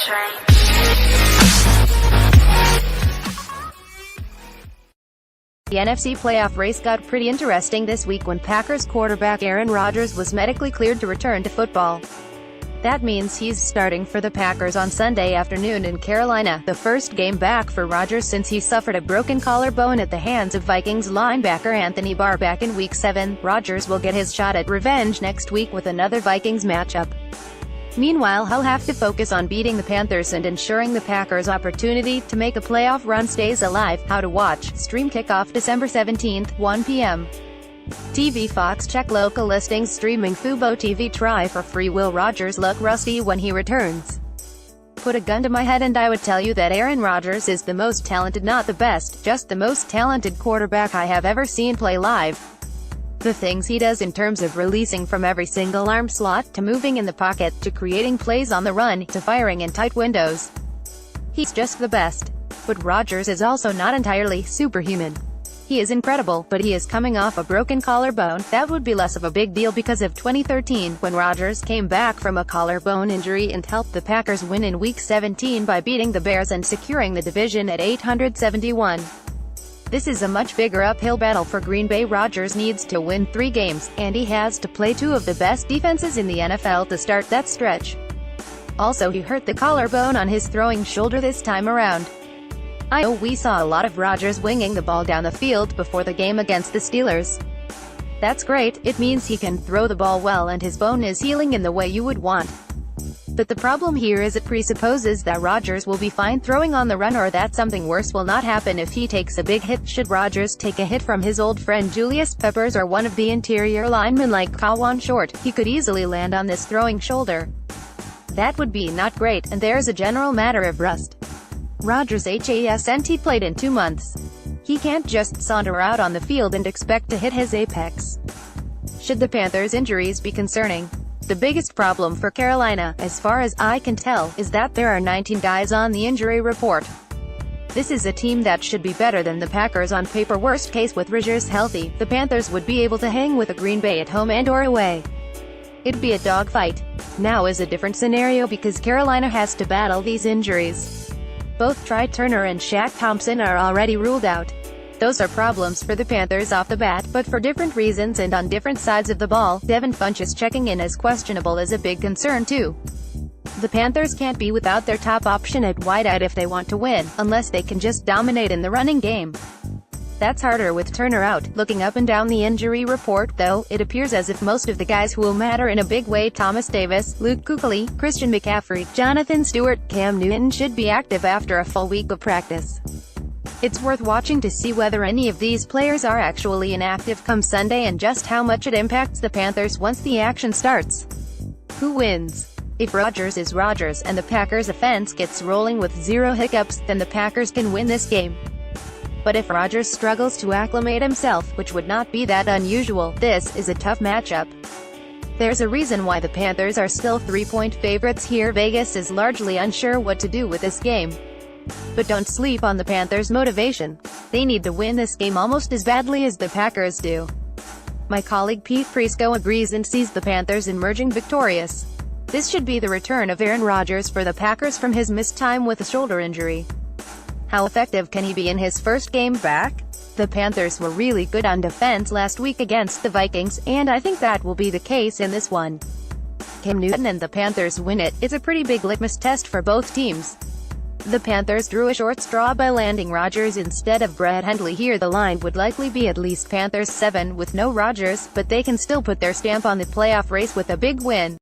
The NFC playoff race got pretty interesting this week when Packers quarterback Aaron Rodgers was medically cleared to return to football. That means he's starting for the Packers on Sunday afternoon in Carolina, the first game back for Rodgers since he suffered a broken collarbone at the hands of Vikings linebacker Anthony Barr back in Week 7. Rodgers will get his shot at revenge next week with another Vikings matchup. Meanwhile, he'll have to focus on beating the Panthers and ensuring the Packers' opportunity to make a playoff run stays alive. How to watch. Stream kickoff December 17, 1 p.m. TV Fox. Check local listings. Streaming Fubo TV. Try for free. Will Rodgers look rusty when he returns? Put a gun to my head and I would tell you that Aaron Rodgers is the most talented, not the best, just the most talented quarterback I have ever seen play live. The things he does in terms of releasing from every single arm slot, to moving in the pocket, to creating plays on the run, to firing in tight windows. He's just the best. But Rodgers is also not entirely superhuman. He is incredible, but he is coming off a broken collarbone. That would be less of a big deal because of 2013, when Rodgers came back from a collarbone injury and helped the Packers win in Week 17 by beating the Bears and securing the division at 871. This is a much bigger uphill battle for Green Bay. Rodgers needs to win 3 games, and he has to play 2 of the best defenses in the NFL to start that stretch. Also, he hurt the collarbone on his throwing shoulder this time around. I know we saw a lot of Rodgers winging the ball down the field before the game against the Steelers. That's great, it means he can throw the ball well and his bone is healing in the way you would want. But the problem here is it presupposes that Rodgers will be fine throwing on the run, or that something worse will not happen if he takes a big hit. Should Rodgers take a hit from his old friend Julius Peppers or one of the interior linemen like Kawan Short, he could easily land on this throwing shoulder. That would be not great, and there's a general matter of rust. Rodgers hasn't played in 2 months. He can't just saunter out on the field and expect to hit his apex. Should the Panthers' injuries be concerning? The biggest problem for Carolina, as far as I can tell, is that there are 19 guys on the injury report. This is a team that should be better than the Packers on paper. Worst case, with Rodgers healthy, the Panthers would be able to hang with a Green Bay at home and or away. It'd be a dogfight. Now is a different scenario because Carolina has to battle these injuries. Both Trai Turner and Shaq Thompson are already ruled out. Those are problems for the Panthers off the bat, but for different reasons and on different sides of the ball. Devin Funchess checking in as questionable is a big concern too. The Panthers can't be without their top option at wideout if they want to win, unless they can just dominate in the running game. That's harder with Turner out. Looking up and down the injury report, though, it appears as if most of the guys who will matter in a big way, Thomas Davis, Luke Kuechly, Christian McCaffrey, Jonathan Stewart, Cam Newton, should be active after a full week of practice. It's worth watching to see whether any of these players are actually inactive come Sunday and just how much it impacts the Panthers once the action starts. Who wins? If Rodgers is Rodgers and the Packers' offense gets rolling with 0 hiccups, then the Packers can win this game. But if Rodgers struggles to acclimate himself, which would not be that unusual, this is a tough matchup. There's a reason why the Panthers are still 3-point favorites here. Vegas is largely unsure what to do with this game. But don't sleep on the Panthers' motivation. They need to win this game almost as badly as the Packers do. My colleague Pete Prisco agrees and sees the Panthers emerging victorious. This should be the return of Aaron Rodgers for the Packers from his missed time with a shoulder injury. How effective can he be in his first game back? The Panthers were really good on defense last week against the Vikings, and I think that will be the case in this one. Cam Newton and the Panthers win it. It's a pretty big litmus test for both teams. The Panthers drew a short straw by landing Rodgers instead of Brett Hundley here. The line would likely be at least Panthers 7 with no Rodgers, but they can still put their stamp on the playoff race with a big win.